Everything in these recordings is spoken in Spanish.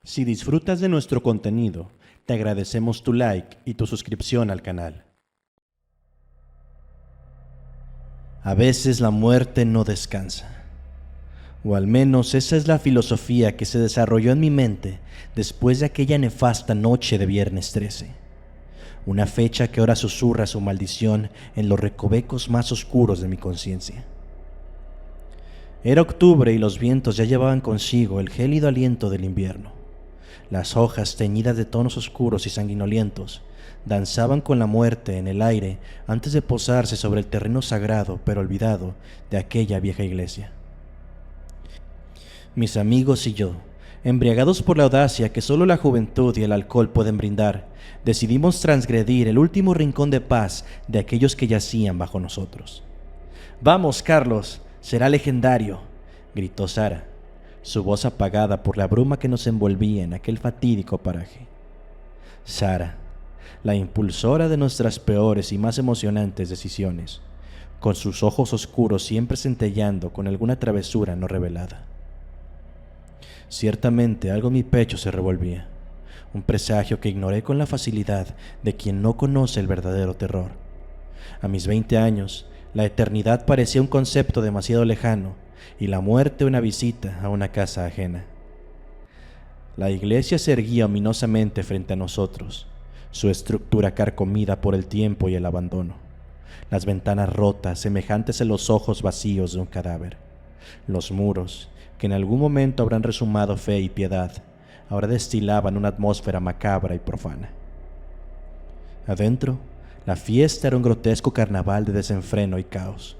Si disfrutas de nuestro contenido, te agradecemos tu like y tu suscripción al canal. A veces la muerte no descansa. O al menos esa es la filosofía que se desarrolló en mi mente después de aquella nefasta noche de Viernes 13. Una fecha que ahora susurra su maldición en los recovecos más oscuros de mi conciencia. Era octubre y los vientos ya llevaban consigo el gélido aliento del invierno. Las hojas, teñidas de tonos oscuros y sanguinolientos, danzaban con la muerte en el aire antes de posarse sobre el terreno sagrado pero olvidado de aquella vieja iglesia. Mis amigos y yo, embriagados por la audacia que solo la juventud y el alcohol pueden brindar, decidimos transgredir el último rincón de paz de aquellos que yacían bajo nosotros. «Vamos, Carlos, será legendario», gritó Sara, su voz apagada por la bruma que nos envolvía en aquel fatídico paraje. Sara, la impulsora de nuestras peores y más emocionantes decisiones, con sus ojos oscuros siempre centelleando con alguna travesura no revelada. Ciertamente algo en mi pecho se revolvía, un presagio que ignoré con la facilidad de quien no conoce el verdadero terror. A mis 20 años, la eternidad parecía un concepto demasiado lejano y la muerte una visita a una casa ajena. La iglesia se erguía ominosamente frente a nosotros, su estructura carcomida por el tiempo y el abandono, las ventanas rotas semejantes a los ojos vacíos de un cadáver, los muros, que en algún momento habrán resumado fe y piedad, ahora destilaban una atmósfera macabra y profana. Adentro, la fiesta era un grotesco carnaval de desenfreno y caos.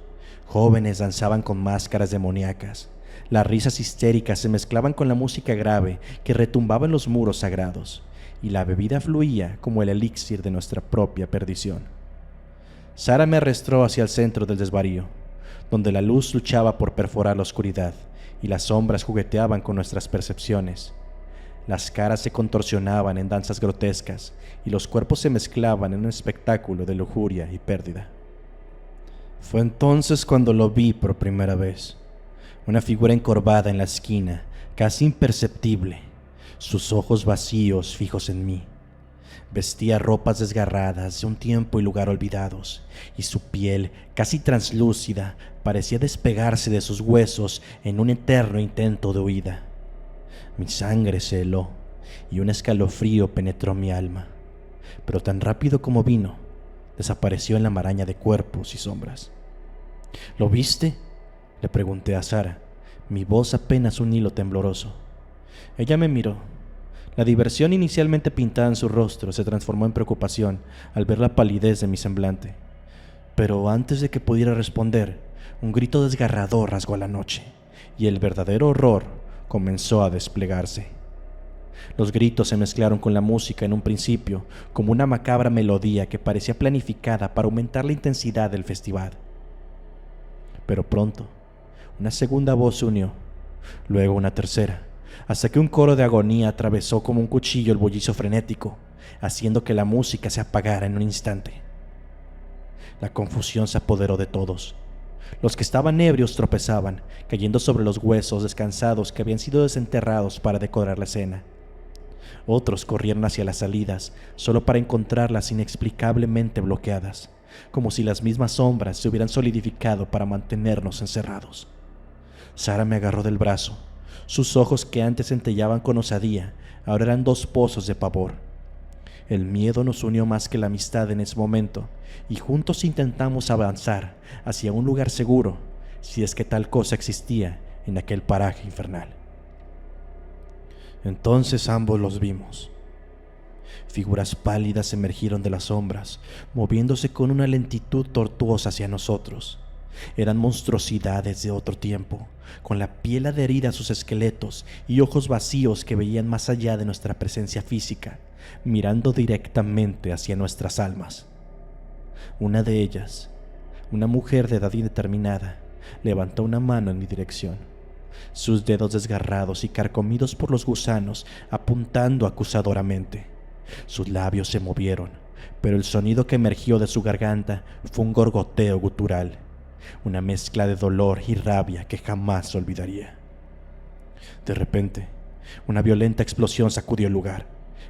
Jóvenes danzaban con máscaras demoníacas. Las risas histéricas se mezclaban con la música grave que retumbaba en los muros sagrados, y la bebida fluía como el elixir de nuestra propia perdición. Sara me arrastró hacia el centro del desvarío, donde la luz luchaba por perforar la oscuridad y las sombras jugueteaban con nuestras percepciones. Las caras se contorsionaban en danzas grotescas y los cuerpos se mezclaban en un espectáculo de lujuria y pérdida. Fue entonces cuando lo vi por primera vez. Una figura encorvada en la esquina, casi imperceptible, sus ojos vacíos fijos en mí. Vestía ropas desgarradas de un tiempo y lugar olvidados, y su piel, casi translúcida, parecía despegarse de sus huesos en un eterno intento de huida. Mi sangre se heló, y un escalofrío penetró mi alma, pero tan rápido como vino, desapareció en la maraña de cuerpos y sombras. «¿Lo viste?», le pregunté a Sara, mi voz apenas un hilo tembloroso. Ella me miró. La diversión inicialmente pintada en su rostro se transformó en preocupación al ver la palidez de mi semblante. Pero antes de que pudiera responder, un grito desgarrador rasgó la noche, y el verdadero horror comenzó a desplegarse. Los gritos se mezclaron con la música en un principio, como una macabra melodía que parecía planificada para aumentar la intensidad del festival. Pero pronto, una segunda voz se unió, luego una tercera, hasta que un coro de agonía atravesó como un cuchillo el bullicio frenético, haciendo que la música se apagara en un instante. La confusión se apoderó de todos. Los que estaban ebrios tropezaban, cayendo sobre los huesos descansados que habían sido desenterrados para decorar la escena. Otros corrieron hacia las salidas, solo para encontrarlas inexplicablemente bloqueadas, como si las mismas sombras se hubieran solidificado para mantenernos encerrados. Sara me agarró del brazo. Sus ojos, que antes centellaban con osadía, ahora eran dos pozos de pavor. El miedo nos unió más que la amistad en ese momento, y juntos intentamos avanzar hacia un lugar seguro, si es que tal cosa existía en aquel paraje infernal. Entonces ambos los vimos. Figuras pálidas emergieron de las sombras, moviéndose con una lentitud tortuosa hacia nosotros. Eran monstruosidades de otro tiempo, con la piel adherida a sus esqueletos y ojos vacíos que veían más allá de nuestra presencia física, mirando directamente hacia nuestras almas. Una de ellas, una mujer de edad indeterminada, levantó una mano en mi dirección, sus dedos desgarrados y carcomidos por los gusanos apuntando acusadoramente. Sus labios se movieron, pero el sonido que emergió de su garganta fue un gorgoteo gutural, una mezcla de dolor y rabia que jamás olvidaría. De repente, Una violenta explosión sacudió el lugar.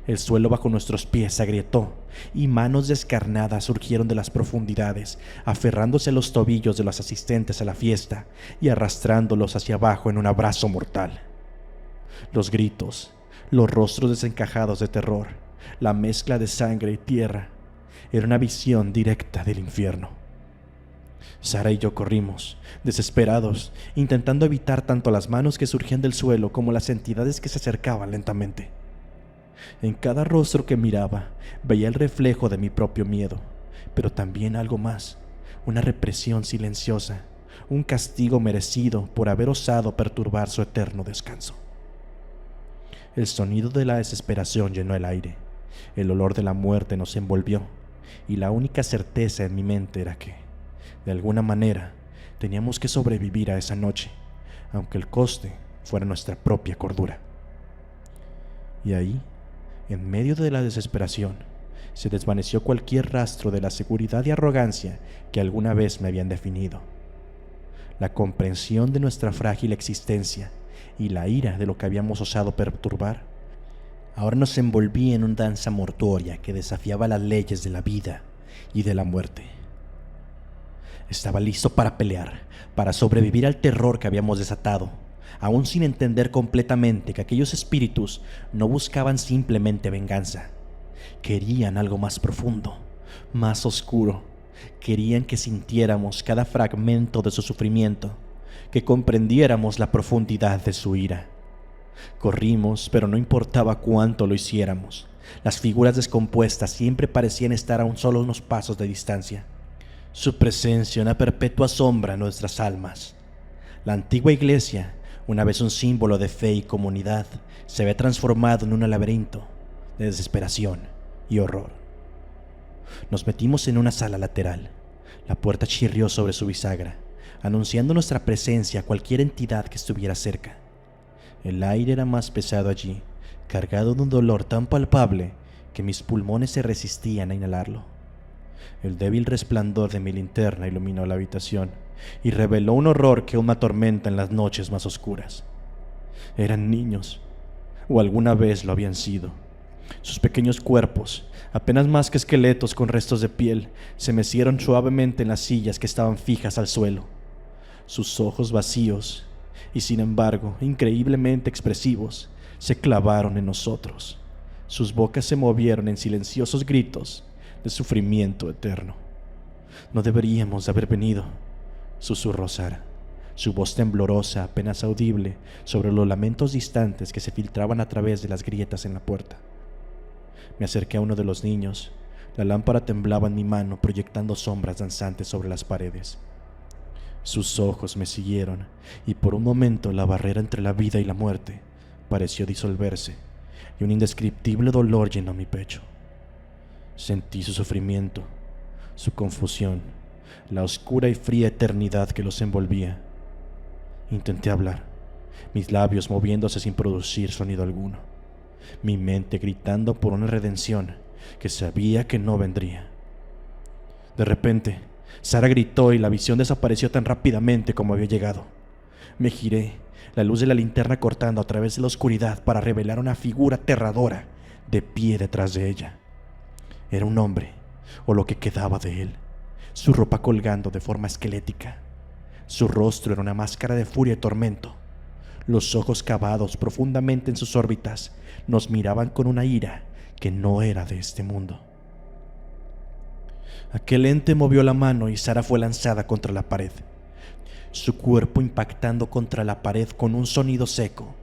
El suelo bajo nuestros pies se agrietó y manos descarnadas surgieron de las profundidades, aferrándose a los tobillos de los asistentes a la fiesta y arrastrándolos hacia abajo en un abrazo mortal. Los gritos, los rostros desencajados de terror, la mezcla de sangre y tierra, era una visión directa del infierno. Sara y yo corrimos, desesperados, intentando evitar tanto las manos que surgían del suelo como las entidades que se acercaban lentamente. En cada rostro que miraba, veía el reflejo de mi propio miedo, pero también algo más, una represión silenciosa, un castigo merecido por haber osado perturbar su eterno descanso. El sonido de la desesperación llenó el aire, el olor de la muerte nos envolvió, y la única certeza en mi mente era que, de alguna manera, teníamos que sobrevivir a esa noche, aunque el coste fuera nuestra propia cordura. Y ahí, en medio de la desesperación, se desvaneció cualquier rastro de la seguridad y arrogancia que alguna vez me habían definido. La comprensión de nuestra frágil existencia y la ira de lo que habíamos osado perturbar, ahora nos envolvía en una danza mortuoria que desafiaba las leyes de la vida y de la muerte. Estaba listo para pelear, para sobrevivir al terror que habíamos desatado, aún sin entender completamente que aquellos espíritus no buscaban simplemente venganza. Querían algo más profundo, más oscuro. Querían que sintiéramos cada fragmento de su sufrimiento, que comprendiéramos la profundidad de su ira. Corrimos, pero no importaba cuánto lo hiciéramos. Las figuras descompuestas siempre parecían estar a solo unos pasos de distancia. Su presencia, una perpetua sombra en nuestras almas. La antigua iglesia, una vez un símbolo de fe y comunidad, se había transformado en un laberinto de desesperación y horror. Nos metimos en una sala lateral. La puerta chirrió sobre su bisagra, anunciando nuestra presencia a cualquier entidad que estuviera cerca. El aire era más pesado allí, cargado de un dolor tan palpable que mis pulmones se resistían a inhalarlo. El débil resplandor de mi linterna iluminó la habitación y reveló un horror que aún me atormenta en las noches más oscuras. Eran niños, o alguna vez lo habían sido. Sus pequeños cuerpos, apenas más que esqueletos con restos de piel, se mecieron suavemente en las sillas que estaban fijas al suelo. Sus ojos vacíos, y sin embargo increíblemente expresivos, se clavaron en nosotros. Sus bocas se movieron en silenciosos gritos de sufrimiento eterno. «No deberíamos haber venido», susurró Sara, su voz temblorosa apenas audible sobre los lamentos distantes que se filtraban a través de las grietas en la puerta. Me acerqué a uno de los niños. La lámpara temblaba en mi mano, proyectando sombras danzantes sobre las paredes. Sus ojos me siguieron, y por un momento la barrera entre la vida y la muerte pareció disolverse, y un indescriptible dolor llenó mi pecho. Sentí su sufrimiento, su confusión, la oscura y fría eternidad que los envolvía. Intenté hablar, mis labios moviéndose sin producir sonido alguno, mi mente gritando por una redención que sabía que no vendría. De repente, Sara gritó y la visión desapareció tan rápidamente como había llegado. Me giré, la luz de la linterna cortando a través de la oscuridad para revelar una figura aterradora de pie detrás de ella. Era un hombre, o lo que quedaba de él, su ropa colgando de forma esquelética. Su rostro era una máscara de furia y tormento. Los ojos cavados profundamente en sus órbitas nos miraban con una ira que no era de este mundo. Aquel ente movió la mano y Sara fue lanzada contra la pared, su cuerpo impactando contra la pared con un sonido seco.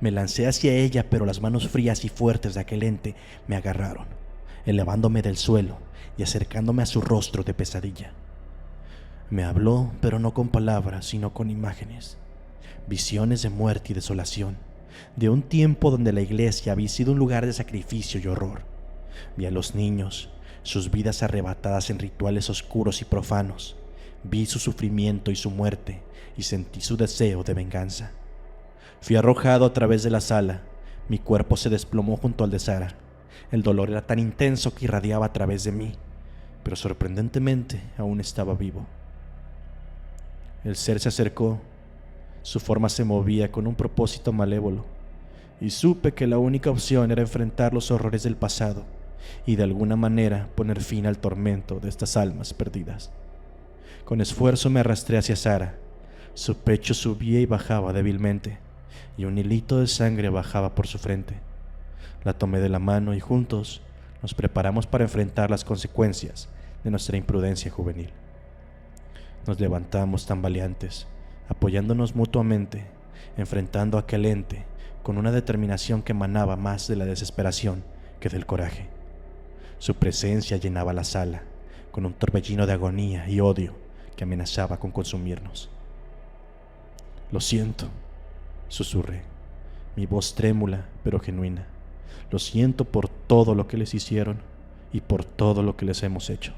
Me lancé hacia ella, pero las manos frías y fuertes de aquel ente me agarraron, elevándome del suelo y acercándome a su rostro de pesadilla. Me habló, pero no con palabras, sino con imágenes, visiones de muerte y desolación, de un tiempo donde la iglesia había sido un lugar de sacrificio y horror. Vi a los niños, sus vidas arrebatadas en rituales oscuros y profanos. Vi su sufrimiento y su muerte, y sentí su deseo de venganza. Fui arrojado a través de la sala. Mi cuerpo se desplomó junto al de Sara. El dolor era tan intenso que irradiaba a través de mí, pero sorprendentemente aún estaba vivo. El ser se acercó. Su forma se movía con un propósito malévolo, y supe que la única opción era enfrentar los horrores del pasado y de alguna manera poner fin al tormento de estas almas perdidas. Con esfuerzo me arrastré hacia Sara. Su pecho subía y bajaba débilmente, y un hilito de sangre bajaba por su frente. La tomé de la mano y juntos nos preparamos para enfrentar las consecuencias de nuestra imprudencia juvenil. Nos levantamos tambaleantes, apoyándonos mutuamente, enfrentando a aquel ente con una determinación que emanaba más de la desesperación que del coraje. Su presencia llenaba la sala, con un torbellino de agonía y odio que amenazaba con consumirnos. «Lo siento», susurré, mi voz trémula pero genuina. «Lo siento por todo lo que les hicieron y por todo lo que les hemos hecho».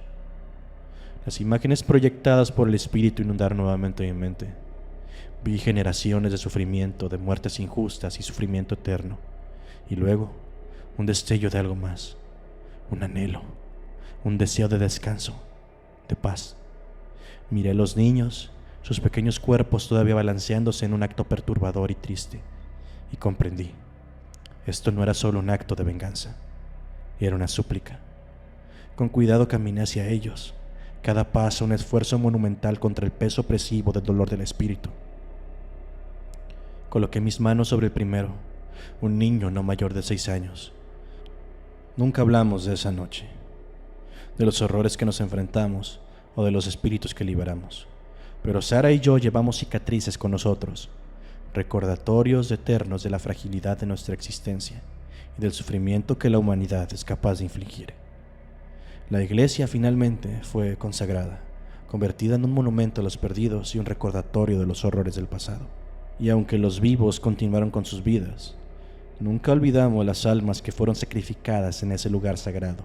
Las imágenes proyectadas por el espíritu inundaron nuevamente mi mente. Vi generaciones de sufrimiento, de muertes injustas y sufrimiento eterno. Y luego, un destello de algo más. Un anhelo, un deseo de descanso, de paz. Miré a los niños, sus pequeños cuerpos todavía balanceándose en un acto perturbador y triste, y comprendí. Esto no era solo un acto de venganza, era una súplica. Con cuidado caminé hacia ellos, cada paso un esfuerzo monumental contra el peso opresivo del dolor del espíritu. Coloqué mis manos sobre el primero, un niño no mayor de 6 años. Nunca hablamos de esa noche, de los horrores que nos enfrentamos o de los espíritus que liberamos. Pero Sara y yo llevamos cicatrices con nosotros, recordatorios eternos de la fragilidad de nuestra existencia y del sufrimiento que la humanidad es capaz de infligir. La iglesia finalmente fue consagrada, convertida en un monumento a los perdidos y un recordatorio de los horrores del pasado. Y aunque los vivos continuaron con sus vidas, nunca olvidamos las almas que fueron sacrificadas en ese lugar sagrado,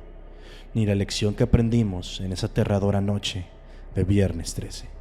ni la lección que aprendimos en esa aterradora noche de Viernes 13.